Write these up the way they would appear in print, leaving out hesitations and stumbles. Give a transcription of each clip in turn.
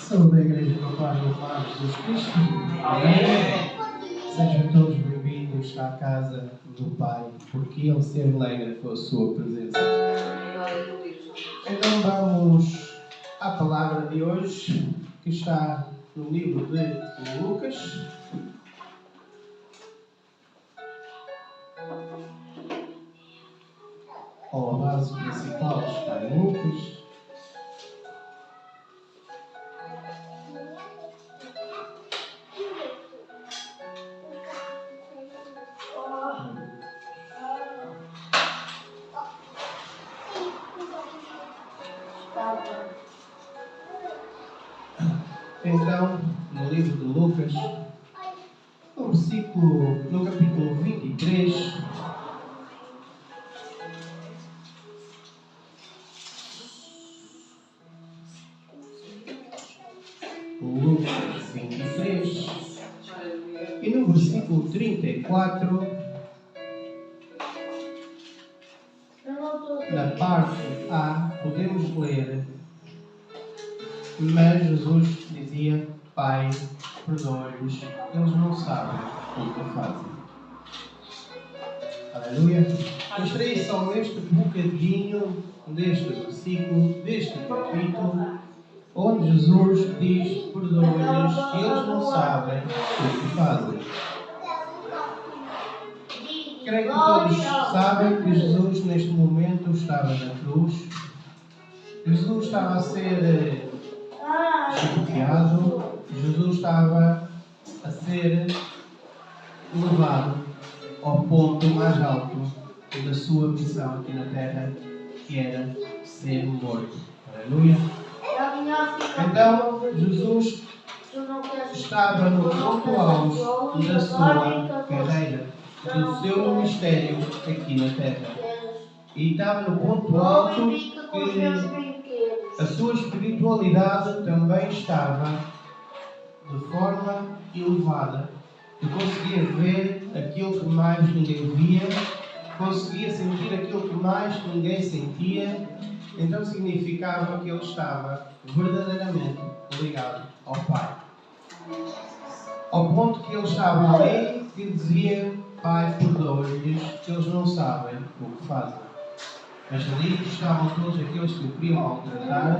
Saúde a Igreja do Pai do Amado Jesus Cristo. Amém. Sejam todos bem-vindos à casa do Pai, porque Ele se alegra com a sua presença. Então vamos à palavra de hoje, que está no livro de Lucas. Ou a base principal está em Lucas. Então, no livro de Lucas, no capítulo 23, Lucas 23, e no versículo 34, na parte A, podemos ler: mas Jesus dizia: Pai, perdoa-lhes, eles não sabem o que fazem. Aleluia! Mostrei só este bocadinho deste versículo, deste capítulo, onde Jesus diz: perdoa-lhes, eles não sabem o que fazem. Creio que todos sabem que Jesus neste momento estava na cruz. Jesus estava a ser chicoteado. Jesus estava a ser levado ao ponto mais alto da sua missão aqui na terra, que era ser morto. Aleluia! Então, Jesus estava no ponto auge da sua carreira, do seu ministério aqui na terra. E estava no ponto alto que a sua espiritualidade também estava de forma elevada. Que conseguia ver aquilo que mais ninguém via, conseguia sentir aquilo que mais ninguém sentia. Então significava que ele estava verdadeiramente ligado ao Pai. Ao ponto que ele estava ali e dizia: Pai, perdoa-lhes, que eles não sabem o que fazem. Mas ali estavam todos aqueles que o queriam maltratar.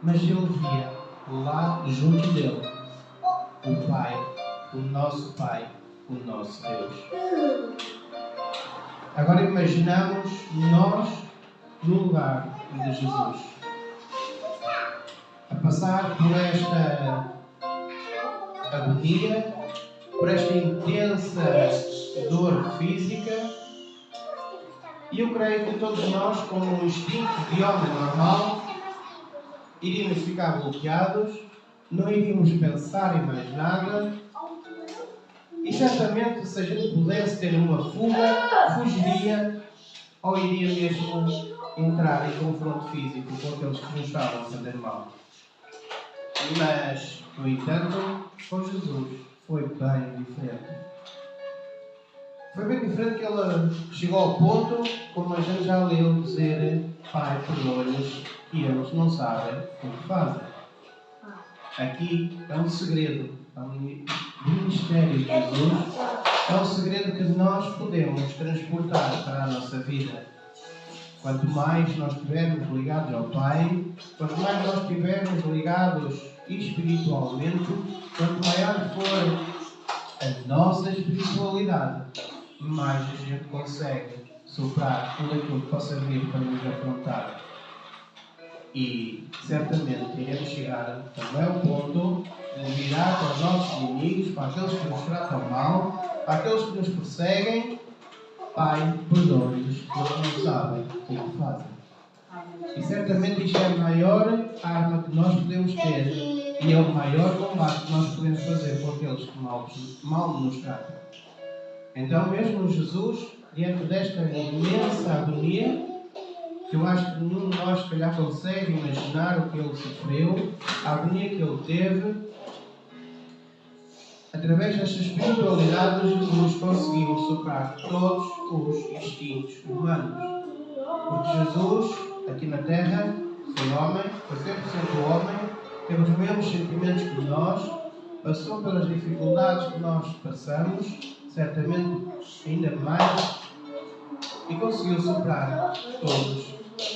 Mas ele via lá junto dele o Pai, o nosso Pai, o nosso Deus. Agora imaginamos nós no lugar de Jesus, a passar por esta agonia, por esta intensa dor física. E eu creio que todos nós, com um instinto de homem normal, iríamos ficar bloqueados, não iríamos pensar em mais nada. E certamente, se a gente pudesse ter uma fuga, fugiria ou iria mesmo entrar em confronto físico com aqueles que nos estavam a fazer mal. Mas, no entanto, com Jesus foi bem diferente. Foi bem diferente que ele chegou ao ponto, como a gente já leu, dizer: Pai, perdoa-lhes, que eles não sabem o que fazem. Aqui é um segredo, é um ministério de Jesus, é um segredo que nós podemos transportar para a nossa vida. Quanto mais nós estivermos ligados ao Pai, quanto mais nós estivermos ligados espiritualmente, quanto maior for a nossa espiritualidade, mais a gente consegue superar tudo aquilo que possa vir para nos afrontar. E certamente iremos chegar também ao ponto de virar para os nossos inimigos, para aqueles que nos tratam mal, para aqueles que nos perseguem: Pai, perdoa-lhes, eles não sabem o que fazem. E certamente isto é a maior arma que nós podemos ter e é o maior combate que nós podemos fazer com aqueles que mal nos tratam. Então, mesmo Jesus, diante desta imensa agonia, que eu acho que nenhum de nós, se calhar, consegue imaginar o que ele sofreu, a agonia que ele teve, através desta espiritualidade, Jesus conseguiu superar todos os instintos humanos. Porque Jesus, aqui na Terra, foi homem, foi 100% homem, teve os mesmos sentimentos que nós, passou pelas dificuldades que nós passamos, certamente ainda mais, e conseguiu superar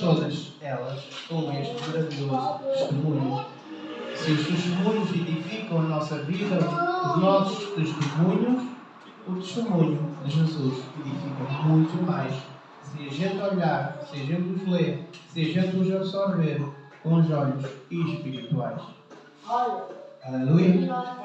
todas elas com este maravilhoso testemunho. Se os testemunhos edificam a nossa vida, os nossos testemunhos, o testemunho de Jesus edifica muito mais. Se a gente olhar, se a gente os ler, se a gente os absorver com os olhos espirituais. Aleluia!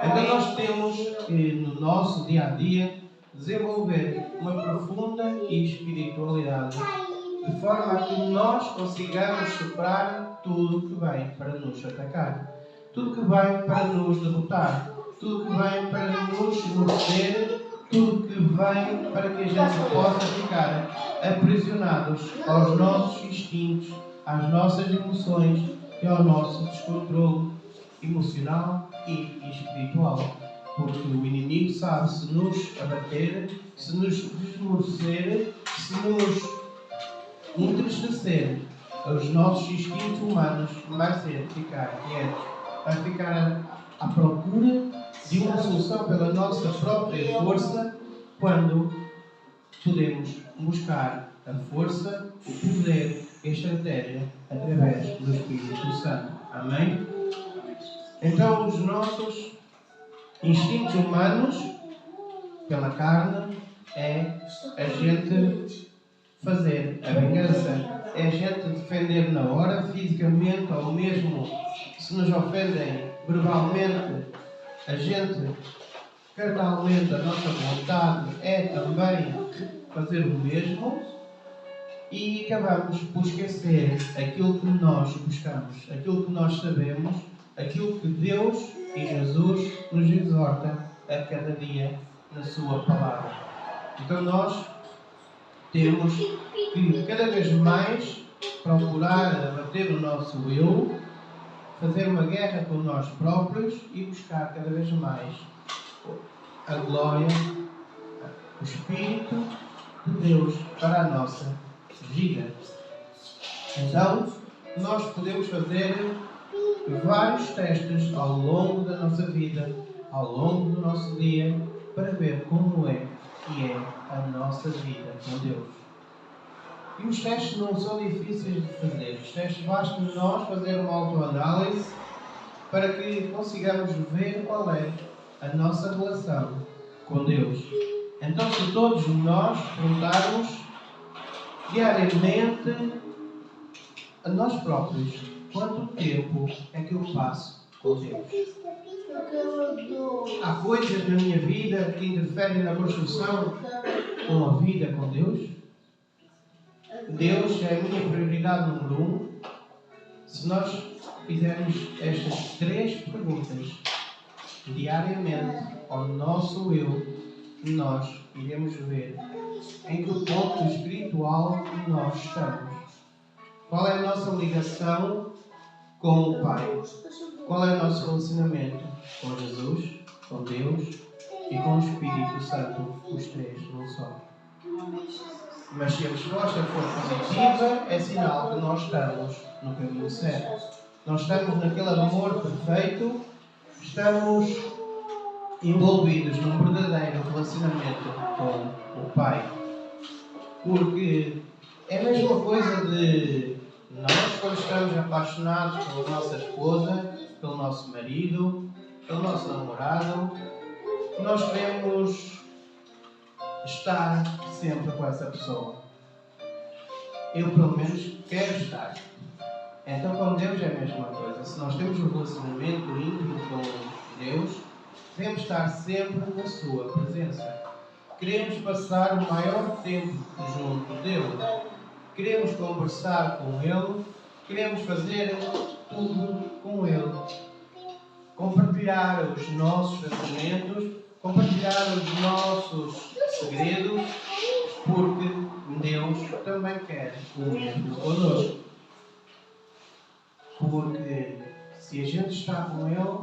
Então nós temos que, no nosso dia a dia, desenvolver uma profunda espiritualidade, de forma a que nós consigamos superar tudo que vem para nos atacar, tudo que vem para nos derrotar, tudo que vem para nos esmorecer, tudo que vem para que a gente possa ficar aprisionados aos nossos instintos, às nossas emoções e ao nosso descontrole emocional e espiritual. Porque o inimigo sabe, se nos abater, se nos desmorecer, se nos entristecer, os nossos instintos humanos vai ser ficar quietos, vai ficar à procura de uma solução pela nossa própria força, quando podemos buscar a força, o poder e a estratégia através do Espírito Santo. Amém? Então, os nossos instintos humanos, pela carne, é a gente fazer a vingança, é a gente defender na hora, fisicamente, ou mesmo se nos ofendem verbalmente, a gente, carnalmente, a nossa vontade é também fazer o mesmo, e acabamos por esquecer aquilo que nós buscamos, aquilo que nós sabemos, aquilo que Deus e Jesus nos exorta a cada dia na sua palavra. Então nós temos que cada vez mais procurar abater o nosso eu, fazer uma guerra com nós próprios e buscar cada vez mais a glória, o Espírito de Deus para a nossa vida. Então, nós podemos fazer vários testes ao longo da nossa vida, ao longo do nosso dia, para ver como é que é a nossa vida com Deus. E os testes não são difíceis de fazer. Os testes basta nós fazer uma autoanálise para que consigamos ver qual é a nossa relação com Deus. Então, se todos nós perguntarmos diariamente a nós próprios: quanto tempo é que eu passo com Deus? Há coisas na minha vida que interferem na construção com a vida com Deus? Deus é a minha prioridade número 1. Se nós fizermos estas 3 perguntas diariamente ao nosso eu, nós iremos ver em que ponto espiritual nós estamos. Qual é a nossa ligação com o Pai? Qual é o nosso relacionamento com Jesus, com Deus e com o Espírito Santo? Os 3, não só. Mas se a resposta for positiva, é sinal que nós estamos no caminho certo. Nós estamos naquele amor perfeito, estamos envolvidos num verdadeiro relacionamento com o Pai. Porque é a mesma coisa de nós, quando estamos apaixonados pela nossa esposa, pelo nosso marido, pelo nosso namorado, nós queremos estar sempre com essa pessoa. Eu, pelo menos, quero estar. Então, com Deus é a mesma coisa. Se nós temos um relacionamento íntimo com Deus, devemos estar sempre na sua presença. Queremos passar o maior tempo junto dele. Queremos conversar com Ele. Queremos fazer tudo com Ele. Compartilhar os nossos pensamentos, compartilhar os nossos segredos, porque Deus também quer o mesmo connosco. Porque se a gente está com Ele,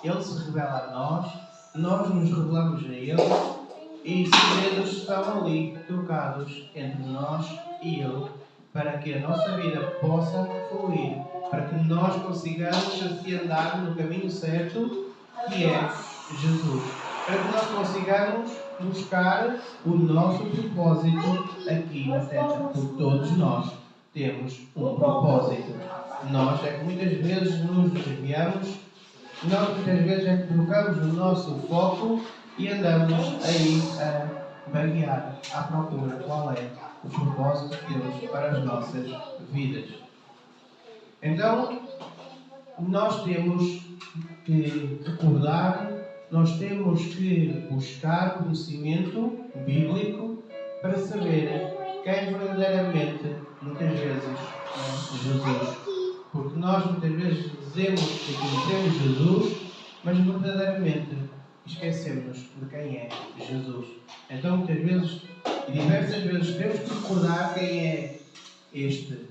Ele se revela a nós nos revelamos a Ele, e segredos estão ali trocados entre nós e Ele, para que a nossa vida possa fluir, para que nós consigamos assim andar no caminho certo, que é Jesus. Para que nós consigamos buscar o nosso propósito aqui na Terra. Porque todos nós temos um propósito. Nós é que muitas vezes nos desviamos, nós muitas vezes é que colocamos o nosso foco e andamos aí a vaguear à procura qual é o propósito de Deus para as nossas vidas. Então, nós temos que recordar, nós temos que buscar conhecimento bíblico para saber quem verdadeiramente, muitas vezes, é Jesus. Porque nós muitas vezes dizemos que conhecemos Jesus, mas verdadeiramente esquecemos de quem é Jesus. Então, muitas vezes, e diversas vezes, temos que recordar quem é este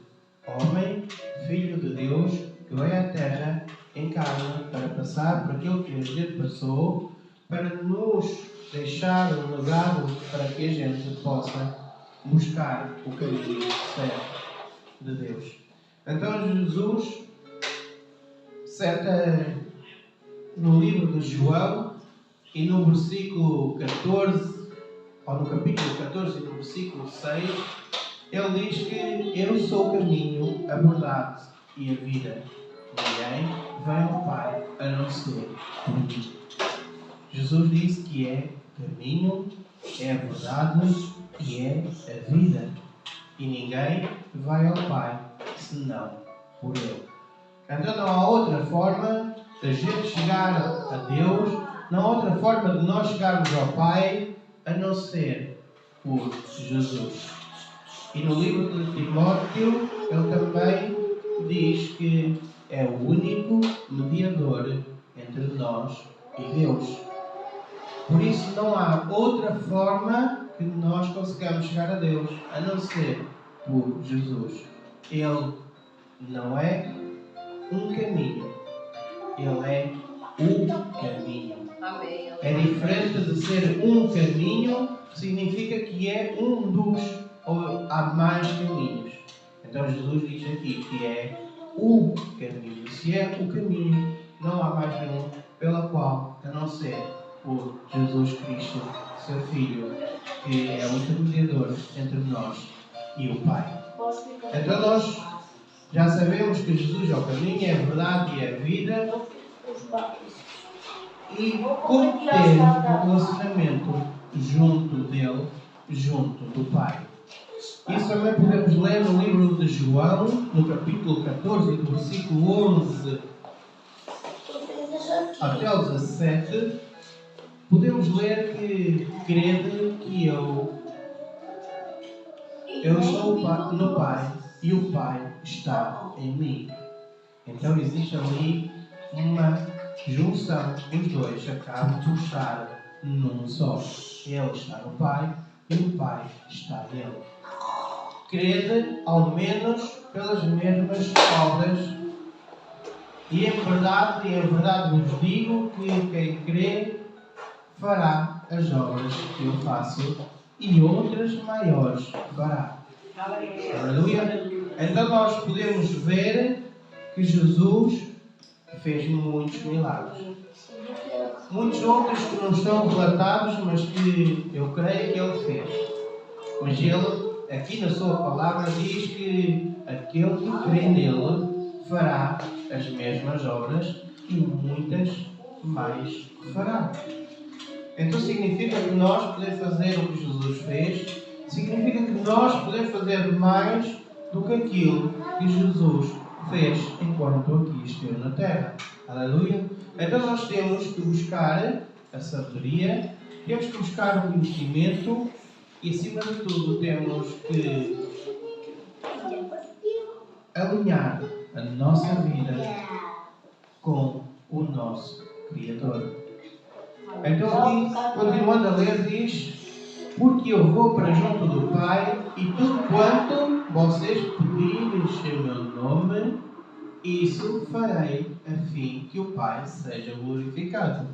homem, Filho de Deus, que veio à Terra em carne para passar por aquilo que a gente passou, para nos deixar um legado para que a gente possa buscar o caminho certo de Deus. Então, Jesus, no livro de João, e no versículo 14, ou no capítulo 14 e no versículo 6, ele diz que eu sou o caminho, a verdade e a vida. Ninguém vem ao Pai a não ser por mim. Jesus disse que é o caminho, é a verdade e é a vida. E ninguém vai ao Pai senão por Ele. Então não há outra forma de a gente chegar a Deus, não há outra forma de nós chegarmos ao Pai a não ser por Jesus. E no livro de Timóteo, ele também diz que é o único mediador entre nós e Deus. Por isso não há outra forma que nós consigamos chegar a Deus a não ser por Jesus. Ele não é um caminho, ele é o caminho. É diferente de ser um caminho, significa que é um dos, ou há mais caminhos. Então Jesus diz aqui que é o caminho. Se é o caminho, não há mais nenhum pela qual, a não ser por Jesus Cristo, seu Filho, que é o intermediador entre nós e o Pai. Então nós já sabemos que Jesus é o caminho, é a verdade e é a vida. E como ter um relacionamento junto dele, junto do Pai. Isso também podemos ler no livro de João, no capítulo 14, do versículo 11 até o 17. Podemos ler que crede que eu estou no Pai e o Pai está em mim. Então existe ali uma junção, os dois acabam por estar num só. Ele está no Pai e o Pai está nele. Crede, ao menos, pelas mesmas obras. E em verdade vos digo que quem crê fará as obras que eu faço e outras maiores fará. Aleluia! Então nós podemos ver que Jesus fez muitos milagres. Muitos outros que não estão relatados, mas que eu creio que ele fez. Mas ele, aqui na sua palavra, diz que aquele que crê nele fará as mesmas obras e muitas mais fará. Então significa que nós podemos fazer o que Jesus fez, significa que nós podemos fazer mais do que aquilo que Jesus fez enquanto aqui esteve na Terra. Aleluia! Então nós temos que buscar a sabedoria, temos que buscar o conhecimento e, acima de tudo, temos que alinhar a nossa vida com o nosso Criador. Então aqui, continuando a ler, diz: porque eu vou para junto do Pai e tudo quanto vocês pedirem em meu nome, isso farei a fim que o Pai seja glorificado.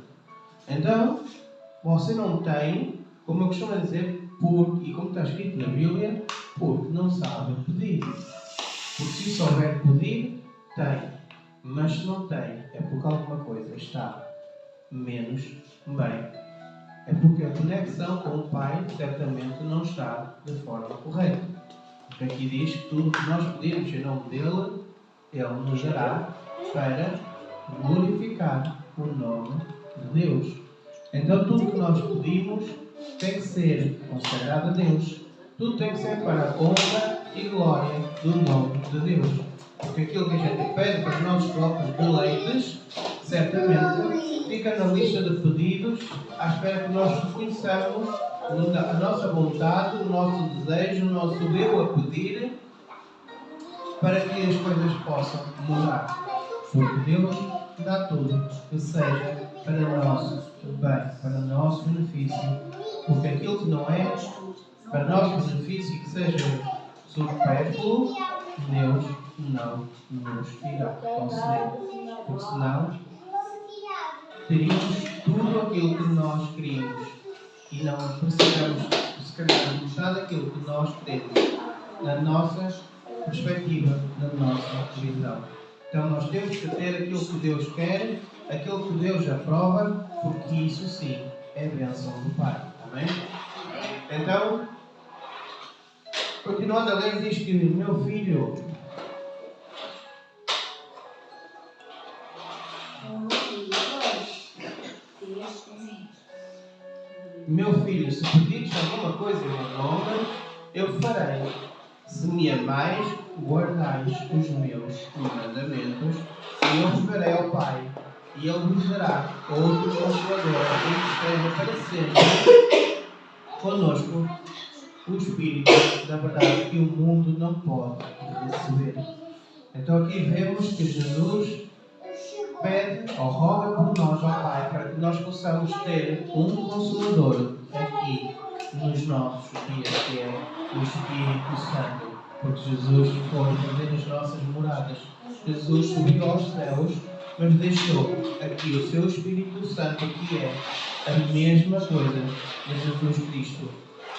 Então, você não tem, como eu costumo dizer, e como está escrito na Bíblia, Porque não sabem pedir. Porque se souber pedir, tem. Mas se não tem, é porque alguma coisa está menos bem. É porque a conexão com o Pai certamente não está de forma correta. Porque aqui diz que tudo o que nós pedimos em nome dele, ele nos dará para glorificar o nome de Deus. Então tudo o que nós pedimos tem que ser consagrado a Deus. Tudo tem que ser para a honra e glória do nome de Deus. Porque aquilo que a gente pede para os nossos próprios deleites, certamente fica na lista de pedidos, à espera que nós reconheçamos a nossa vontade, o nosso desejo, o nosso eu a pedir, para que as coisas possam mudar. Porque Deus dá tudo que seja para o nosso bem, para o nosso benefício. Porque aquilo que não é para o nosso benefício e que seja supérfluo, Deus não nos irá conceder. Porque senão teríamos tudo aquilo que nós queríamos e não precisamos, se calhar, mostrar daquilo que nós queremos na nossa perspectiva, na nossa visão. Então nós temos que ter aquilo que Deus quer, aquilo que Deus aprova, porque isso sim é bênção do Pai. Amém? Então, continuando a ler, diz que meu filho, se pedires alguma coisa em meu nome, eu farei. Se me amais, guardais os meus mandamentos, e eu vos darei ao Pai, e Ele vos dará outro Consolador, que esteja para sempre conosco, o Espírito da verdade que o mundo não pode receber. Então aqui vemos que Jesus pede ou roga por nós ao Pai para que nós possamos ter um Consolador aqui nos nossos dias, que é o Espírito Santo. Porque Jesus foi fazer as nossas moradas. Jesus subiu aos céus, mas deixou aqui o seu Espírito Santo, que é a mesma coisa de Jesus Cristo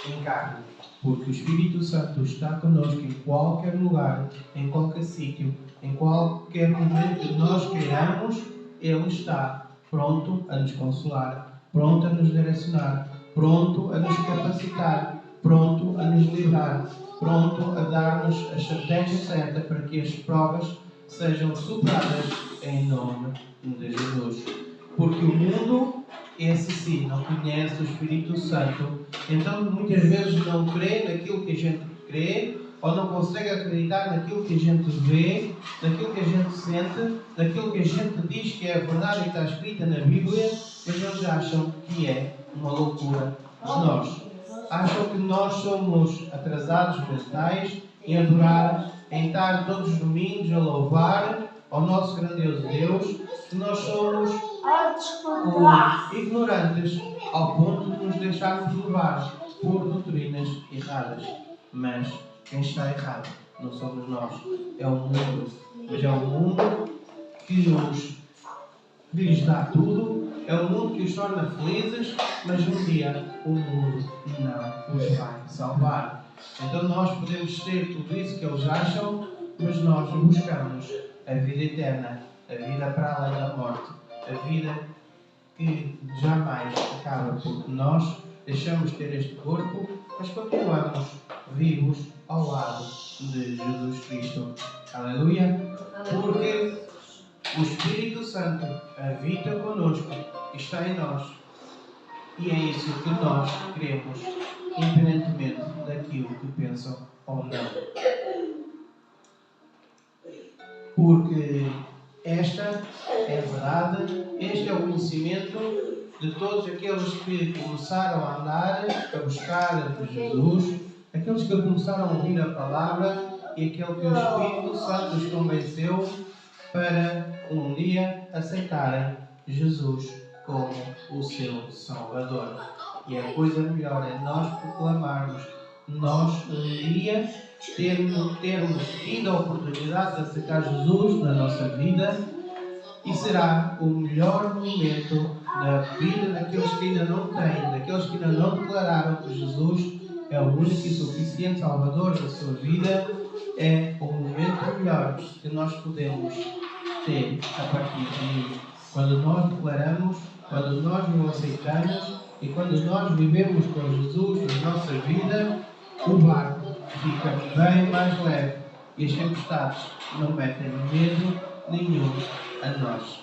em carne. Porque o Espírito Santo está connosco em qualquer lugar, em qualquer sítio, em qualquer momento que nós queiramos, Ele está pronto a nos consolar, pronto a nos direcionar, pronto a nos capacitar, pronto a nos livrar, pronto a dar-nos a estratégia certa para que as provas sejam superadas em nome de Jesus. Porque o mundo, esse sim, não conhece o Espírito Santo, então muitas vezes não crê naquilo que a gente crê, ou não consegue acreditar naquilo que a gente vê, naquilo que a gente sente, naquilo que a gente diz que é a verdade e que está escrita na Bíblia, mas eles acham que é uma loucura de nós. Acham que nós somos atrasados mentais em adorar, em estar todos os domingos a louvar ao nosso grandioso Deus, que nós somos ignorantes ao ponto de nos deixarmos levar por doutrinas erradas. Mas quem está errado não somos nós, é o mundo. Mas é o mundo que lhes dá tudo, é o mundo que os torna felizes, mas um dia o mundo não os vai salvar. Então nós podemos ter tudo isso que eles acham, mas nós buscamos a vida eterna, a vida para além da morte, a vida que jamais acaba, porque nós deixamos de ter este corpo, mas continuamos vivos ao lado de Jesus Cristo. Aleluia! Porque o Espírito Santo habita connosco, está em nós, e é isso que nós queremos, independentemente daquilo que pensam ou não. Porque esta é a verdade, este é o conhecimento de todos aqueles que começaram a andar, a buscar Jesus, aqueles que começaram a ouvir a palavra e aquele que o Espírito Santo os convenceu para um dia aceitarem Jesus como o seu Salvador. E a coisa melhor é nós proclamarmos, nós um dia termos tido a oportunidade de aceitar Jesus na nossa vida, e será o melhor momento da vida daqueles que ainda não têm, daqueles que ainda não declararam que Jesus é o único e suficiente Salvador da sua vida, é o momento melhor que nós podemos ter a partir daí. Quando nós declaramos, quando nós o aceitamos e quando nós vivemos com Jesus na nossa vida, o barco fica bem mais leve e as tempestades não metem medo nenhum a nós.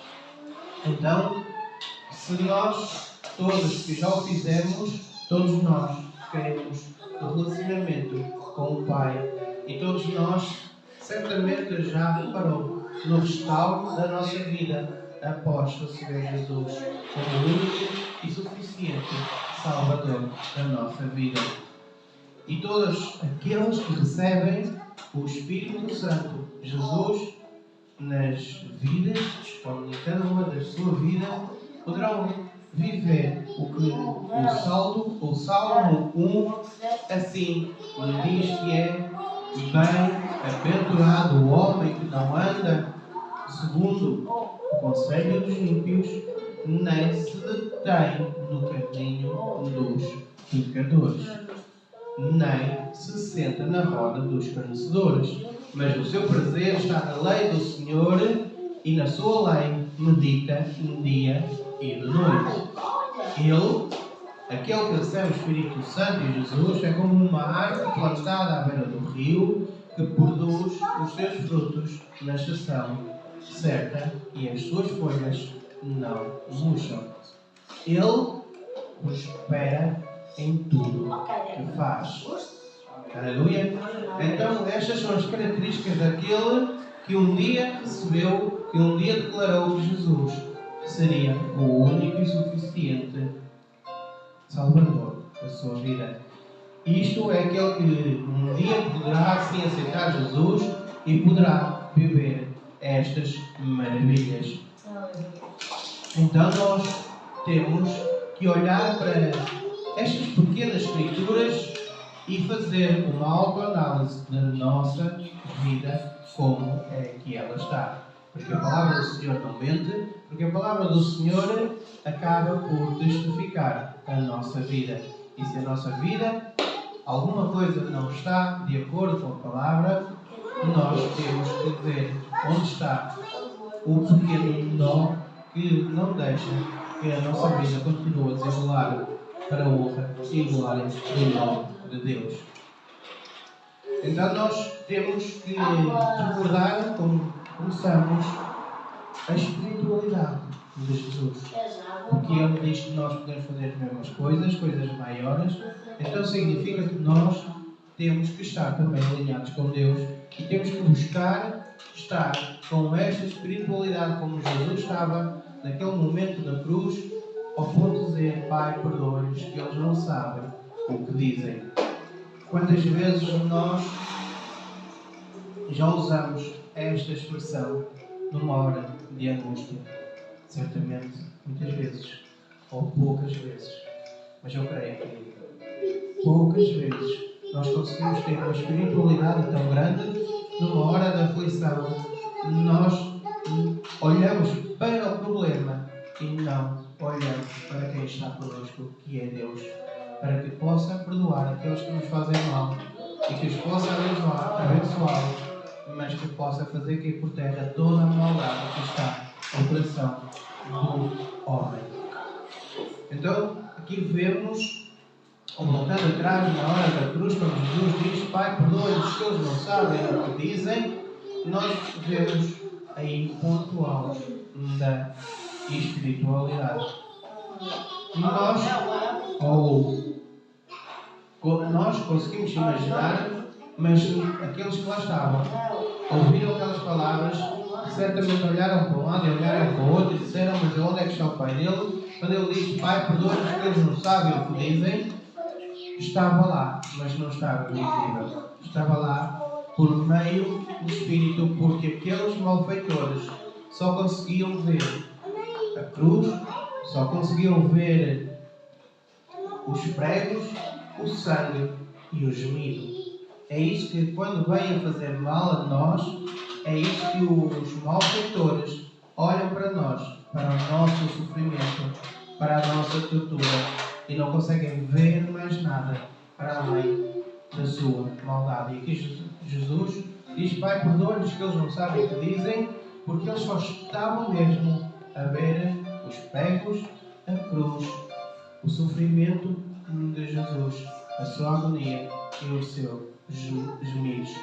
Então, se nós todos que já o fizemos, todos nós queremos o relacionamento com o Pai e todos nós certamente já reparou no restauro da nossa vida após receber Jesus como o único e suficiente Salvador da nossa vida. E todos aqueles que recebem o Espírito Santo, Jesus, nas vidas, ou em cada uma da sua vida, poderão viver o que o Salmo 1 assim diz que é: bem-aventurado o homem que não anda segundo o conselho dos ímpios, nem se detém no caminho dos pecadores, nem se senta na roda dos escarnecedores, mas o seu prazer está na lei do Senhor, e na sua lei medita de dia e de noite. Ele, aquele que recebe o Espírito Santo e Jesus, é como uma árvore plantada à beira do rio, que produz os seus frutos na estação certa e as suas folhas não murcham. Ele prospera em tudo que faz. Aleluia! Então, estas são as características daquele que um dia recebeu, que um dia declarou que Jesus seria o único e suficiente Salvador da sua vida. Isto é aquele que um dia poderá assim aceitar Jesus e poderá viver estas maravilhas. Então nós temos que olhar para estas pequenas escrituras e fazer uma autoanálise da nossa vida, como é que ela está. Porque a palavra do Senhor não mente, porque a palavra do Senhor acaba por testificar a nossa vida. E se a nossa vida, alguma coisa não está de acordo com a palavra, nós temos que ver onde está o pequeno nó que não deixa que a nossa vida continue a desenrolar para a honra e glória do nome de Deus. Então nós temos que recordar, como começamos, a espiritualidade de Jesus. Porque Ele diz que nós podemos fazer as mesmas coisas, coisas maiores. Então significa que nós temos que estar também alinhados com Deus e temos que buscar estar com esta espiritualidade como Jesus estava naquele momento na cruz, ao ponto de dizer: Pai, perdoa-lhes, que eles não sabem o que dizem. Quantas vezes nós já usamos esta expressão numa hora de angústia? Certamente, muitas vezes, ou poucas vezes, mas eu creio que poucas vezes nós conseguimos ter uma espiritualidade tão grande numa hora de aflição. Nós olhamos para o problema e não olhamos para quem está connosco, que é Deus, para que possa perdoar aqueles que nos fazem mal e que os possa abençoá-los, mas que possa fazer cair por terra toda a maldade que está no coração do homem. Então, aqui vemos, voltando atrás na hora da cruz, quando Jesus diz: Pai, perdoa-lhes, que eles não sabem o que dizem, nós vemos aí um ponto alto da espiritualidade. Nós conseguimos imaginar, mas aqueles que lá estavam ouviram aquelas palavras, certamente olharam para um lado e olharam para o outro e disseram: mas onde é que está o pai dele? Quando ele diz: Pai, perdoa-lhes, que eles não sabem o que dizem, estava lá, mas não estava visível. Estava lá por meio do Espírito, porque aqueles malfeitores só conseguiam ver a cruz, só conseguiam ver os pregos, o sangue e o gemido. É isso que, quando vêm a fazer mal a nós, é isso que os malfeitores olham para nós, para o nosso sofrimento, para a nossa tortura, e não conseguem ver mais nada para além da sua maldade. E aqui Jesus diz: Pai, perdoa-lhes que eles não sabem o que dizem, porque eles só estavam mesmo a ver os pregos, a cruz, o sofrimento de Jesus, a sua agonia e o seu gemidos.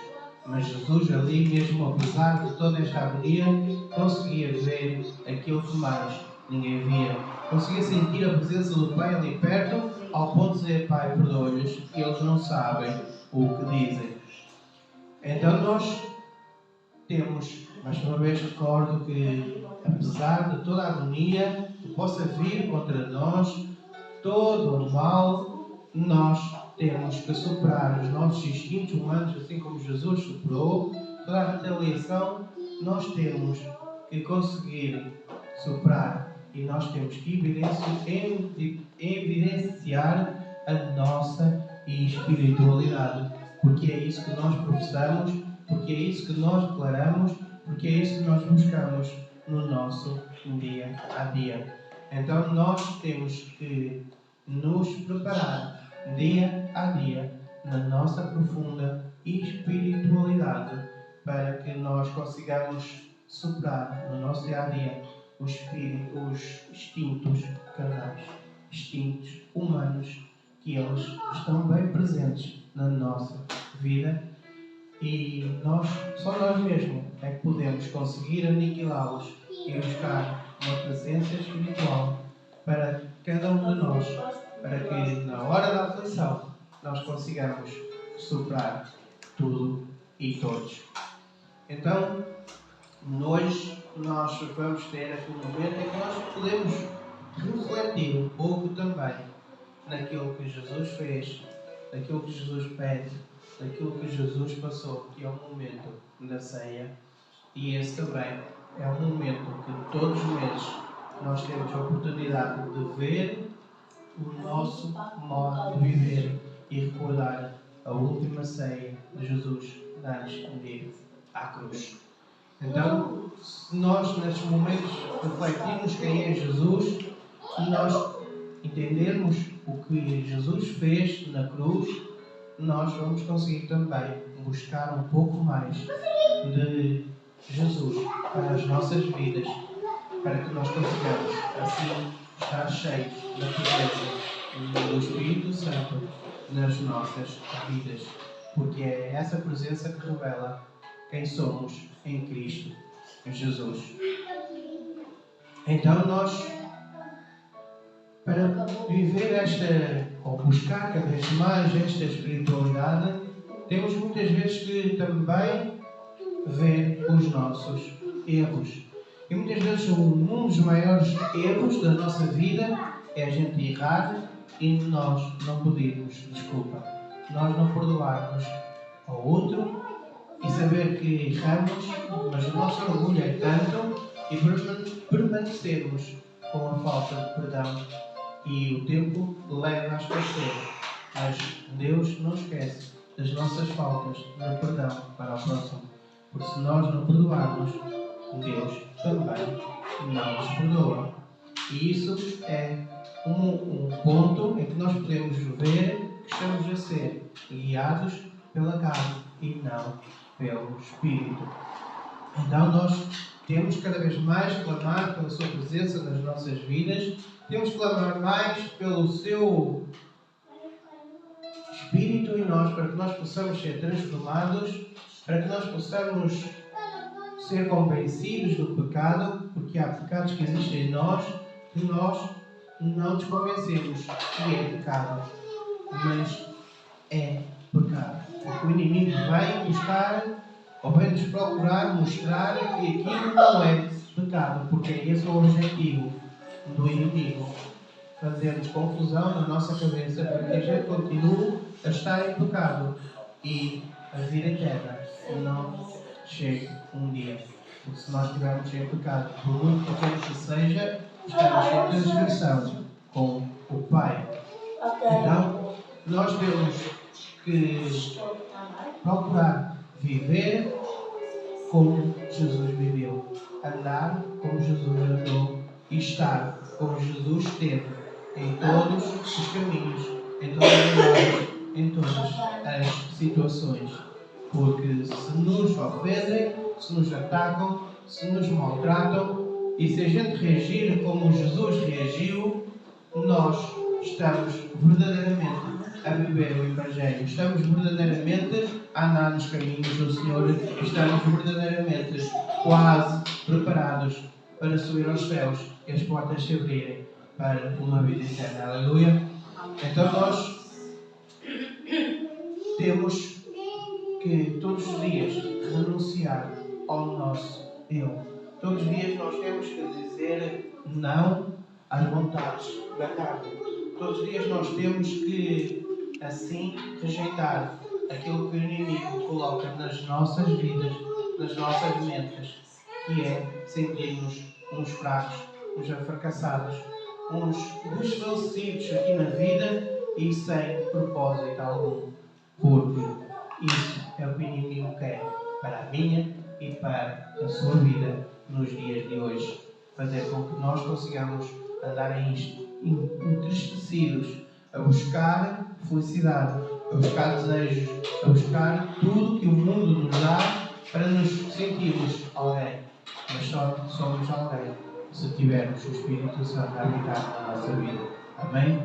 Mas Jesus ali mesmo, apesar de toda esta agonia, conseguia ver aquilo que mais ninguém via. Conseguia sentir a presença do Pai ali perto, ao ponto de dizer: Pai, perdoa-lhes, eles não sabem o que dizem. Então nós temos, mais uma vez recordo que, apesar de toda a agonia que possa vir contra nós, todo o mal, nós temos que superar os nossos instintos humanos, assim como Jesus superou. Toda a retaliação nós temos que conseguir superar, e nós temos que evidenciar a nossa espiritualidade, porque é isso que nós professamos, porque é isso que nós declaramos, porque é isso que nós buscamos no nosso dia a dia. Então nós temos que nos preparar dia a dia na nossa profunda espiritualidade, para que nós consigamos superar no nosso dia a dia os instintos carnais, instintos humanos, que eles estão bem presentes na nossa vida, e só nós mesmos é que podemos conseguir aniquilá-los e buscar uma presença espiritual para cada um de nós, para que na hora da aflição nós consigamos superar tudo e todos. Então, hoje nós vamos ter aqui um momento em que nós podemos refletir um pouco também naquilo que Jesus fez, naquilo que Jesus pede, naquilo que Jesus passou, que é o momento da ceia. E esse também é um momento que todos os meses nós temos a oportunidade de ver o nosso modo de viver e recordar a última ceia de Jesus antes de ir à cruz. Então, se nós nestes momentos refletirmos quem é Jesus, e nós entendermos o que Jesus fez na cruz, nós vamos conseguir também buscar um pouco mais de Jesus para as nossas vidas, para que nós consigamos assim estar cheios da presença do Espírito Santo nas nossas vidas, porque é essa presença que revela quem somos em Cristo Jesus. Então nós, para viver ou buscar cada vez mais esta espiritualidade, temos muitas vezes que também ver os nossos erros. E muitas vezes um dos maiores erros da nossa vida é a gente errar e nós não pedirmos desculpa. Nós não perdoarmos ao outro e saber que erramos, mas o nosso orgulho é tanto e permanecermos com a falta de perdão. E o tempo leva a esquecer. Mas Deus não esquece das nossas faltas de perdão para o próximo. Porque se nós não perdoarmos, Deus também não nos perdoa. E isso é um ponto em que nós podemos ver que estamos a ser guiados pela carne e não pelo Espírito. Então nós temos cada vez mais que clamar pela sua presença nas nossas vidas, temos que clamar mais pelo seu Espírito em nós, para que nós possamos ser transformados, para que nós possamos ser convencidos do pecado, porque há pecados que existem em nós que nós não nos convencemos que é pecado, mas é pecado. Porque o inimigo vem buscar, ou vem nos procurar mostrar que aquilo não é pecado, porque é esse o objetivo do inimigo. Fazermos confusão na nossa cabeça para que a gente continue a estar em pecado e a vida eterna não chegue um dia. Porque se nós estivermos em pecado, por muito pequeno que seja, estamos em transgressão com o Pai. Então, nós temos que procurar viver como Jesus viveu, andar como Jesus andou e estar como Jesus esteve em todos os caminhos, em todas as áreas em todas as situações. Porque se nos ofendem, se nos atacam, se nos maltratam, e se a gente reagir como Jesus reagiu, nós estamos verdadeiramente a viver o Evangelho. Estamos verdadeiramente a andar nos caminhos do Senhor. Estamos verdadeiramente quase preparados para subir aos céus e as portas se abrirem para uma vida eterna. Aleluia! Então nós temos que todos os dias renunciar ao nosso eu. Todos os dias nós temos que dizer não às vontades da carne. Todos os dias nós temos que, assim, rejeitar aquilo que o inimigo coloca nas nossas vidas, nas nossas mentes, que é sentirmos uns fracos, uns fracassados, uns desfalecidos aqui na vida e sem propósito algum. Porque isso é o que o inimigo quer para a minha e para a sua vida nos dias de hoje. Fazer com que nós consigamos andar entristecidos, a buscar felicidade, a buscar desejos, a buscar tudo que o mundo nos dá para nos sentirmos alguém. Mas só somos alguém se tivermos o Espírito Santo a habitar na nossa vida. Amém?